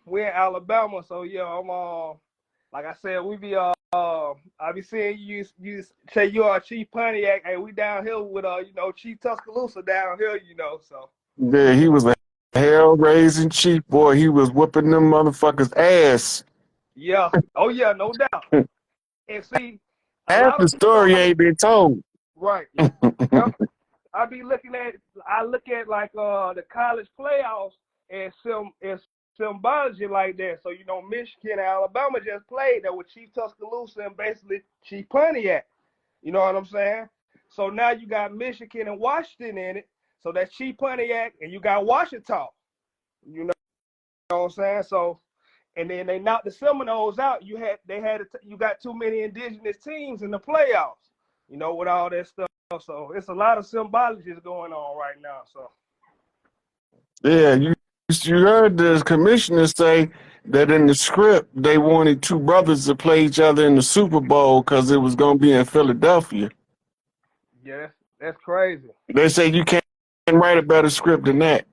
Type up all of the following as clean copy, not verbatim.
we're in Alabama, so yeah, I'm like I said, we be I be seeing you say you are Chief Pontiac, and we down here with you know, Chief Tuscaloosa down here, you know, so. Yeah, he was a hell-raising chief, boy. He was whooping them motherfuckers' ass. Yeah. Oh yeah, no doubt. And see, a Half lot the of people story ain't been told. right. Yep. I look at like the college playoffs and some symbology like that. So you know, Michigan and Alabama just played that with Chief Tuscaloosa and basically Chief Pontiac. You know what I'm saying? So now you got Michigan and Washington in it. So that's Chief Pontiac, and you got Washington. You know what I'm saying? So, and then they knocked the Seminoles out. You got too many indigenous teams in the playoffs. You know, with all that stuff. So it's a lot of symbologies going on right now. So Yeah, you heard the commissioner say that in the script they wanted two brothers to play each other in the Super Bowl because it was going to be in Philadelphia. yeah, that's crazy. They say you can't write a better script than that.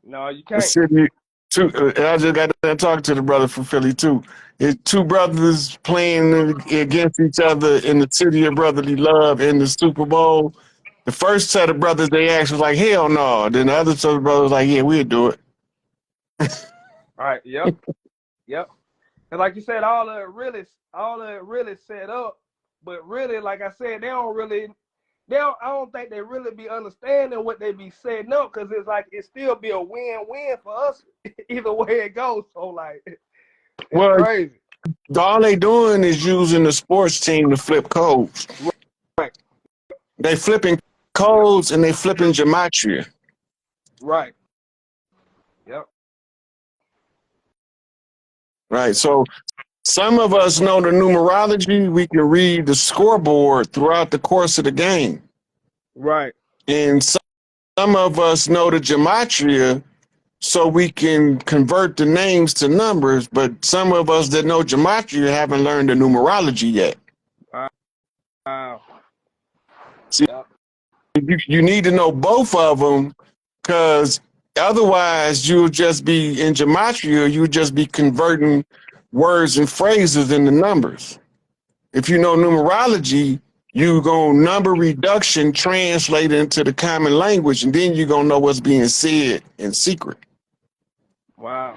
No, you The can't. city, I just got to talk to the brother from Philly too. It's two brothers playing against each other in the city of brotherly love in the Super Bowl. The first set of brothers they asked was like, hell no. Then the other set of brothers was like, yeah, we'll do it. All right. Yep. Yep. And like you said, all of it really set up, but really, like I said, I don't think they really be understanding what they be setting up, because it's like it still be a win-win for us either way it goes. So like, it's crazy. All they doing is using the sports team to flip codes. Right. They flipping codes and they flipping gematria. Right. Yep. Right. So some of us know the numerology. We can read the scoreboard throughout the course of the game. Right. And some of us know the gematria, so we can convert the names to numbers. But some of us that know gematria haven't learned the numerology yet. Wow. See, Yep. you need to know both of them, because otherwise you'll just be in gematria, you'll just be converting words and phrases into numbers. If you know numerology, you go number reduction, translate into the common language, and then you're going to know what's being said in secret. Wow.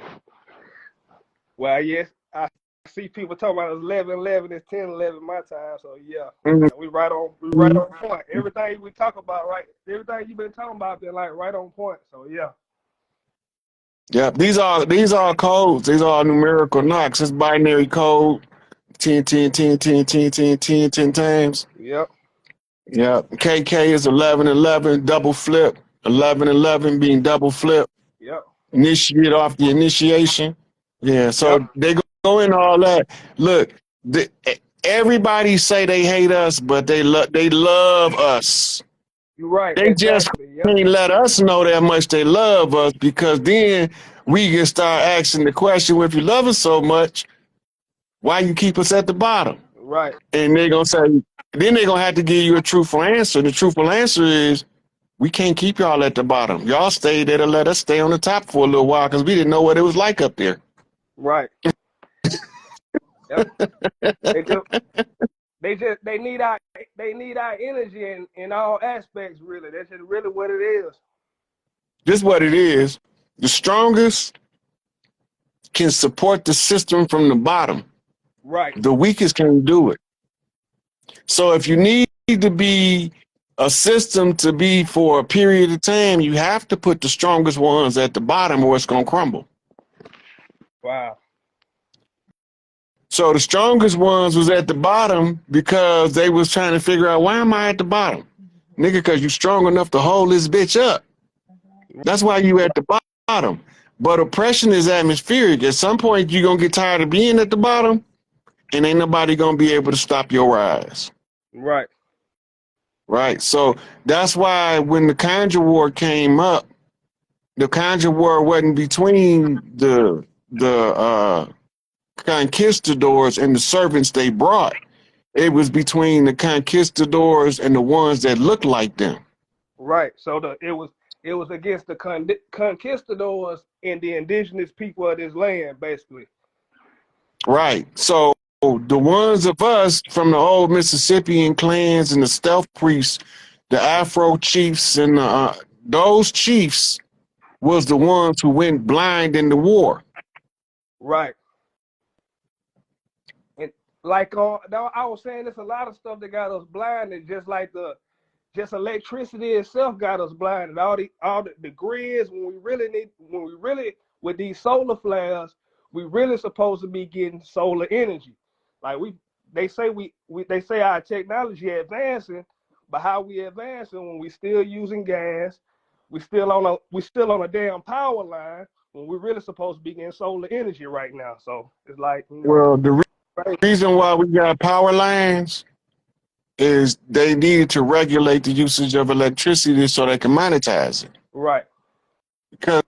Well, yes, I see people talking about 11:11 is 10:11 my time. So yeah, we right on point. Everything we talk about, right? Everything you've been talking about been like right on point. So yeah. Yeah, these are codes. These are numerical knocks. It's binary code. 10, 10, 10, 10, 10, 10, 10, 10 times. Yep. Yeah. KK is 1111, double flip. 1111 being double flip. Yep. Initiate off the initiation. Yeah. So they go in all that. Look, everybody say they hate us, but they love us. You're right. They just can't let us know that much they love us, because then we can start asking the question, well, if you love us so much, why you keep us at the bottom? Right. And they're going to say, then they're going to have to give you a truthful answer. The truthful answer is, we can't keep y'all at the bottom. Y'all stay there to let us stay on the top for a little while, because we didn't know what it was like up there. Right. Yep. They need our energy in all aspects, really. That's just really what it is. Just what it is. The strongest can support the system from the bottom. Right. The weakest can't do it. So if you need to be a system to be for a period of time, you have to put the strongest ones at the bottom, or it's going to crumble. Wow. So the strongest ones was at the bottom because they was trying to figure out, why am I at the bottom? Nigga, because you strong enough to hold this bitch up. That's why you at the bottom. But oppression is atmospheric. At some point, you're going to get tired of being at the bottom, and ain't nobody going to be able to stop your rise. Right. Right. So that's why when the Conjure War came up, the Conjure War wasn't between the conquistadors and the servants they brought. It was between the conquistadors and the ones that looked like them. Right. So it was against the conquistadors and the indigenous people of this land, basically. Right. So the ones of us from the old Mississippian clans and the stealth priests, the Afro chiefs, and those chiefs was the ones who went blind in the war. Right. And like I was saying, there's a lot of stuff that got us blinded, just like just electricity itself got us blinded. All the grids, when we really with these solar flares, we really supposed to be getting solar energy. Like they say our technology advancing, but how we advancing when we still using gas, we still on a damn power line when we really supposed to be getting solar energy right now. So it's like, Well, the reason why we got power lines is they needed to regulate the usage of electricity so they can monetize it. Right. Because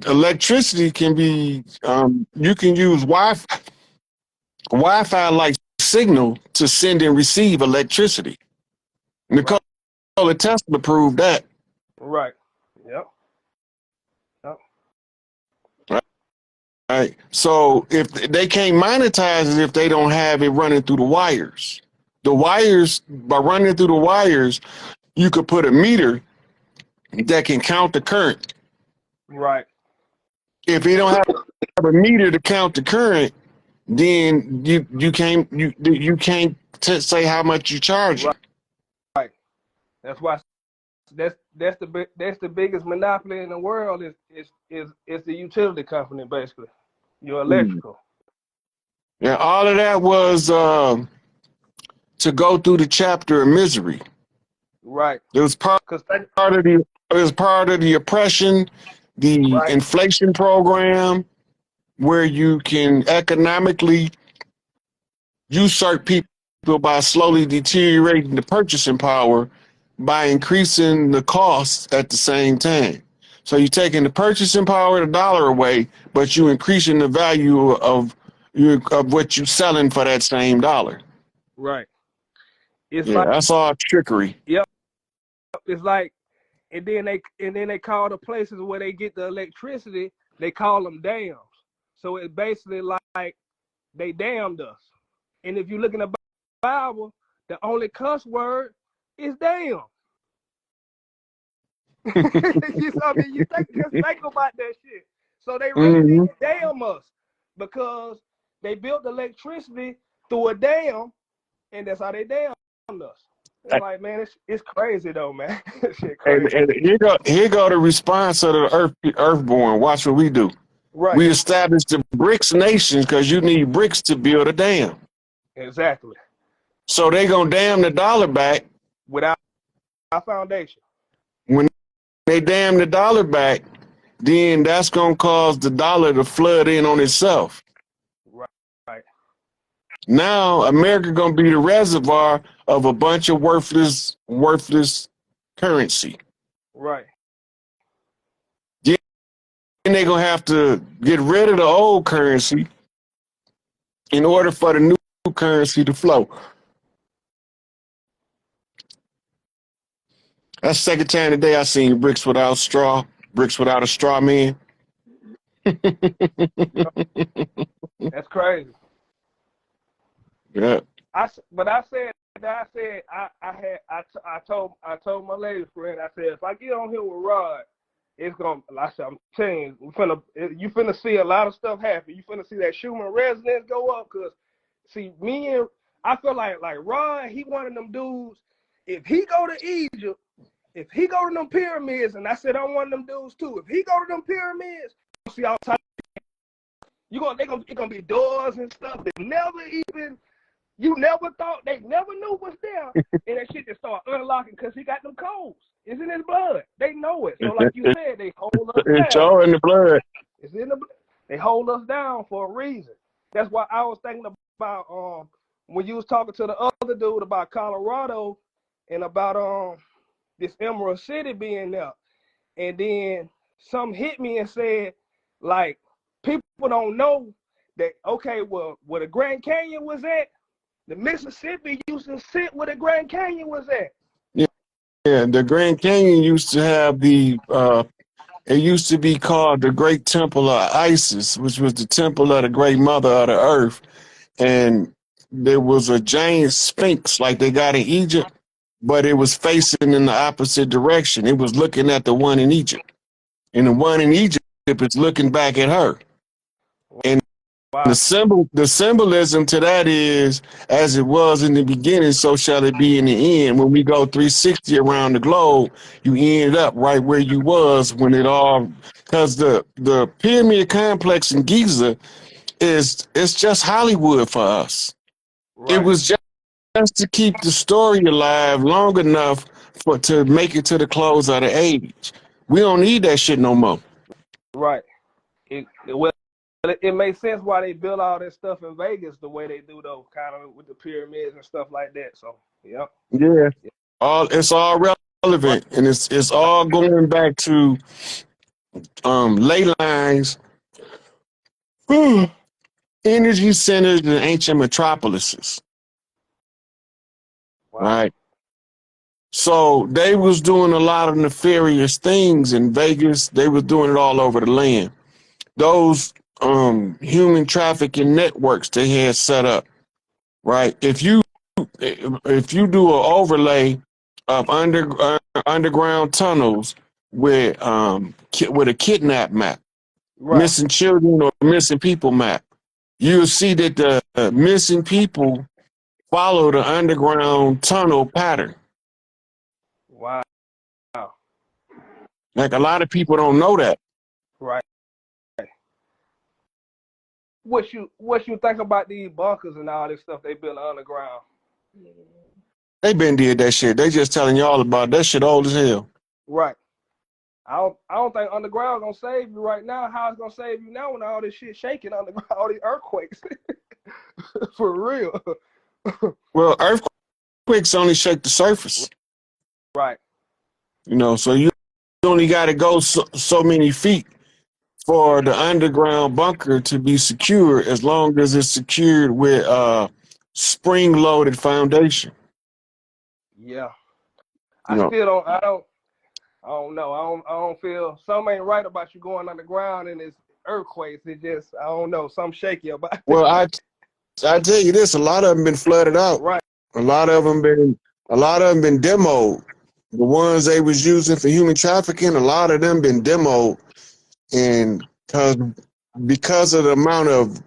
electricity can be, you can use Wi-Fi like signal to send and receive electricity. Nikola Tesla proved that. Right. Yep. Right. So if they can't monetize it if they don't have it running through the wires. The wires, by running through the wires, you could put a meter that can count the current. Right. If you don't have a meter to count the current, then you can't say how much you charge. Right. That's why that's the biggest monopoly in the world is the utility company, basically. Your electrical. Yeah, all of that was to go through the chapter of misery. Right. It was part of the oppression, the inflation program, where you can economically usurp people by slowly deteriorating the purchasing power by increasing the costs at the same time. So you're taking the purchasing power of the dollar away, but you're increasing the value of what you're selling for that same dollar. Right. It's like, that's all trickery. Yep. It's like, and then they call the places where they get the electricity, they call them dams. So it's basically like they damned us. And if you look in the Bible, the only cuss word is damn. You think about that shit. So they really did damn us because they built electricity through a dam, and that's how they damned us. It's like, man, it's crazy though, man. Shit crazy. And here go the response of the Earthborn. Watch what we do. Right. We established the BRICS nations because you need bricks to build a dam. Exactly. So they gonna dam the dollar back without our foundation. When they dam the dollar back, then that's gonna cause the dollar to flood in on itself. Right. Now America gonna be the reservoir of a bunch of worthless currency. Right. Then they're gonna have to get rid of the old currency in order for the new currency to flow. That's the second time today I seen bricks without a straw man. That's crazy. Yeah. I told my lady friend, I said, if I get on here with Rod, it's gonna, I'm telling you, you finna see a lot of stuff happen. You finna see that Schumann resonance go up, cause see, I feel like Rod, he one of them dudes. If he go to Egypt, if he go to them pyramids, and I said I'm one of them dudes too. If he go to them pyramids, you see all types. It's gonna be doors and stuff that you never thought, they never knew was there, and that shit just start unlocking because he got them codes. It's in his blood. They know it. So like you said, they hold us down. It's all in the blood. It's in the blood. They hold us down for a reason. That's why I was thinking about when you was talking to the other dude about Colorado and about this Emerald City being there, and then some hit me and said, like, people don't know that, okay, well, where the Grand Canyon was at, the Mississippi used to sit where the Grand Canyon was at. Yeah, the Grand Canyon used to have the It used to be called the Great Temple of Isis, which was the temple of the Great Mother of the Earth. And there was a giant sphinx like they got in Egypt, but it was facing in the opposite direction. It was looking at the one in Egypt. And the one in Egypt is looking back at her. And Wow. the symbolism to that is, as it was in the beginning, so shall it be in the end. When we go 360 around the globe, you ended up right where you was when it all, because the pyramid complex in Giza it's just Hollywood for us. Right. It was just to keep the story alive long enough to make it to the close of the age. We don't need that shit no more. Right. It makes sense why they build all that stuff in Vegas the way they do, though, kind of with the pyramids and stuff like that. So, yep. Yeah. It's all relevant, and it's all going back to ley lines, energy centers in ancient metropolises. Wow. Right. So they was doing a lot of nefarious things in Vegas. They was doing it all over the land. Those human trafficking networks they had set up, right? If you do an overlay of underground tunnels with a kidnap map, Right. missing children or missing people map, you'll see that the missing people follow the underground tunnel pattern. Wow. Like a lot of people don't know that. Right. What you think about these bunkers and all this stuff they built underground? They been did that shit. They just telling y'all about that shit old as hell. Right. I don't think underground gonna save you right now. How it's gonna save you now when all this shit shaking underground, all these earthquakes? For real. Well, earthquakes only shake the surface. Right. You know, so you only got to go so many feet for the underground bunker to be secure, as long as it's secured with spring-loaded foundation. Yeah. You know. I don't know. I don't feel something ain't right about you going underground and it's earthquakes. It just, I don't know, something shaky about it. Well, I tell you this, a lot of them been flooded out. Right. A lot of them been demoed. The ones they was using for human trafficking, a lot of them been demoed, and because of the amount of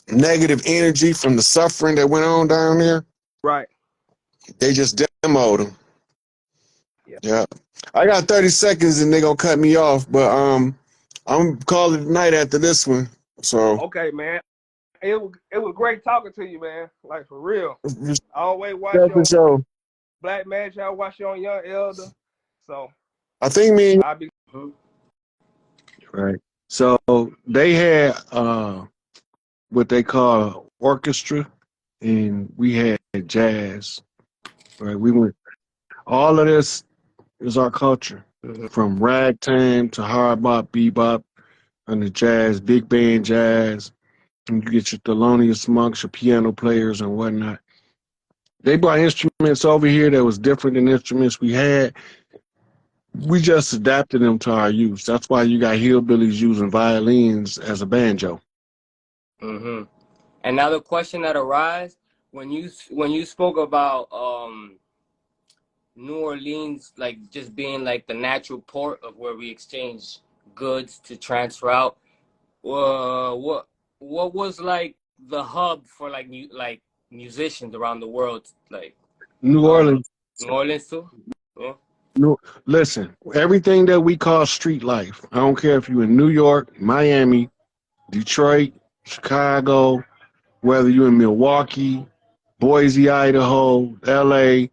negative energy from the suffering that went on down there, Right. they just demoed them. Yeah. I got 30 seconds and they're gonna cut me off, but I'm calling it night after this one. So Okay, man. It was great talking to you, man. Like, for real. I always watch you on so Black Magic. I watch you on Young Elder. So I think me I'll be right. So they had what they call orchestra, and we had jazz. Right, we went. All of this is our culture, from ragtime to hard bop, bebop, and the jazz, big band jazz. And you get your Thelonious Monks, your piano players, and whatnot. They brought instruments over here that was different than instruments we had. We just adapted them to our use. That's why you got hillbillies using violins as a banjo. Mm-hmm. And now the question that arises when you spoke about New Orleans, like just being like the natural port of where we exchange goods to transfer out. What was like the hub for like musicians around the world, like New Orleans. New Orleans too? Yeah. No, listen, everything that we call street life, I don't care if you're in New York, Miami, Detroit, Chicago, whether you're in Milwaukee, Boise, Idaho, LA,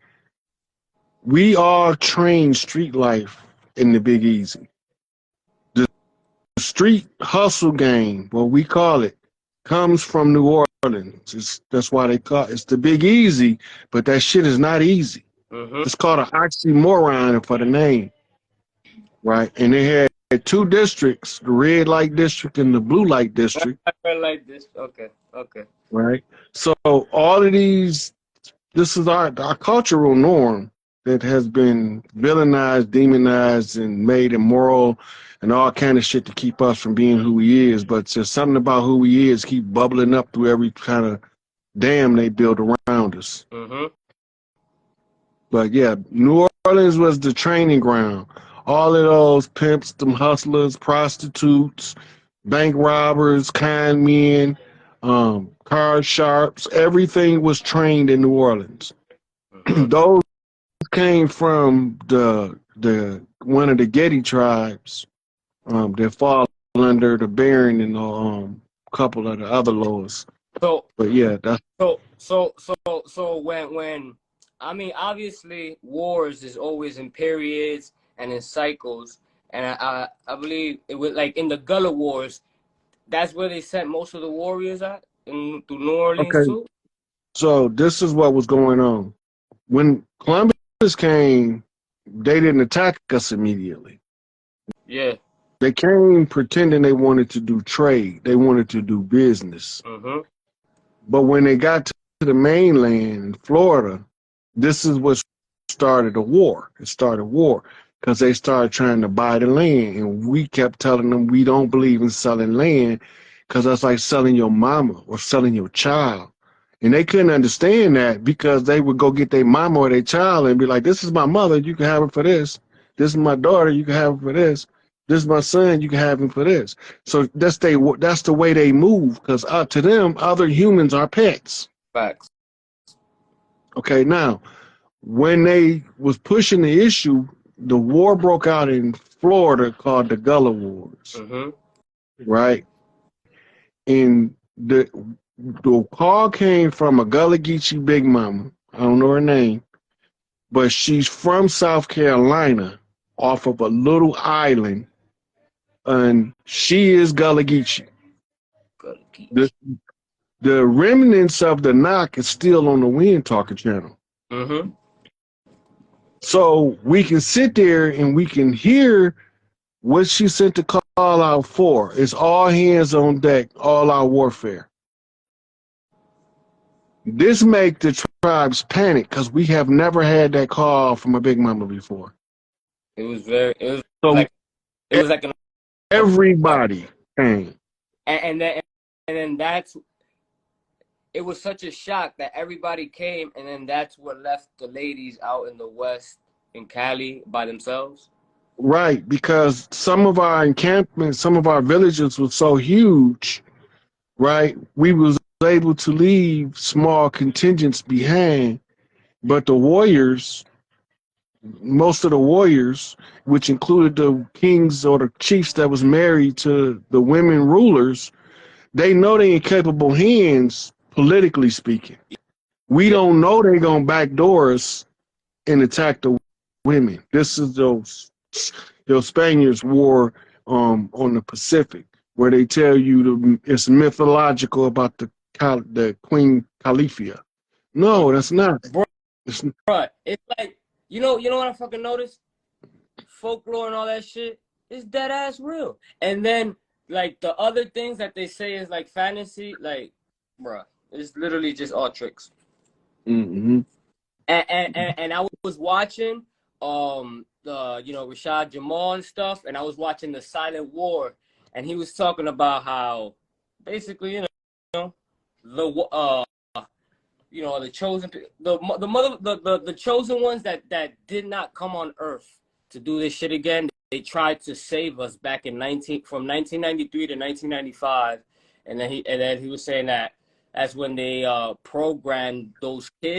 we all train street life in the Big Easy. The street hustle game, what we call it, comes from New Orleans. That's why they call it's the Big Easy, but that shit is not easy. Mm-hmm. It's called an oxymoron for the name, right? And they had two districts, the red light district and the blue light district. Like this. Okay. Right? So all of these, this is our cultural norm. that has been villainized, demonized, and made immoral and all kind of shit to keep us from being who he is. But there's something about who he is keep bubbling up through every kind of dam they build around us. Mm-hmm. But yeah, New Orleans was the training ground. All of those pimps, them hustlers, prostitutes, bank robbers, con men, card sharps, everything was trained in New Orleans. Mm-hmm. Those came from the one of the Getty tribes that fall under the Baron and a couple of the other laws. So, But yeah, that's so when I mean, obviously wars is always in periods and in cycles, and I believe it was like in the Gullah Wars, that's where they sent most of the warriors at through New Orleans okay. too. So this is what was going on when Columbus came. They didn't attack us immediately. Yeah. They came pretending they wanted to do trade. They wanted to do business. Mm-hmm. But when they got to the mainland in Florida, this is what started a war. It started war because they started trying to buy the land. And we kept telling them we don't believe in selling land because that's like selling your mama or selling your child. And they couldn't understand that because they would go get their mama or their child and be like, this is my mother, you can have it for this. This is my daughter, you can have it for this. This is my son, you can have him for this. So that's the way they move, because to them, other humans are pets. Facts. Okay, now, when they was pushing the issue, the war broke out in Florida called the Gullah Wars, Mm-hmm. right? And the call came from a Gullah Geechee Big Mama. I don't know her name, but she's from South Carolina off of a little island, and she is Gullah Geechee. The remnants of the knock is still on the Wind Talker channel. Mm-hmm. So we can sit there and we can hear what she sent the call out for. It's all hands on deck, all out warfare. This make the tribes panic because we have never had that call from a Big Mama before. It was very. It So was like an. everybody came. And then that's. It was such a shock that everybody came, and then that's what left the ladies out in the West in Cali by themselves. Right, because some of our encampments, some of our villages were so huge, right? We was able to leave small contingents behind, but the warriors, most of the warriors, which included the kings or the chiefs that was married to the women rulers, they know they in capable hands, politically speaking. We don't know they gonna backdoor us and attack the women. This is those Spaniards war on the Pacific, where they tell you it's mythological about the Queen Califia. No, that's not. Bro, it's like you know what I fucking noticed? Folklore and all that shit is dead ass real. And then like the other things that they say is like fantasy, like bruh, it's literally just all tricks. Mm-hmm. And I was watching the Rashad Jamal and stuff, and I was watching the Silent War, and he was talking about how basically the chosen the chosen ones that did not come on Earth to do this shit again. They tried to save us back from 1993 to 1995, and then he was saying that that's when they programmed those kids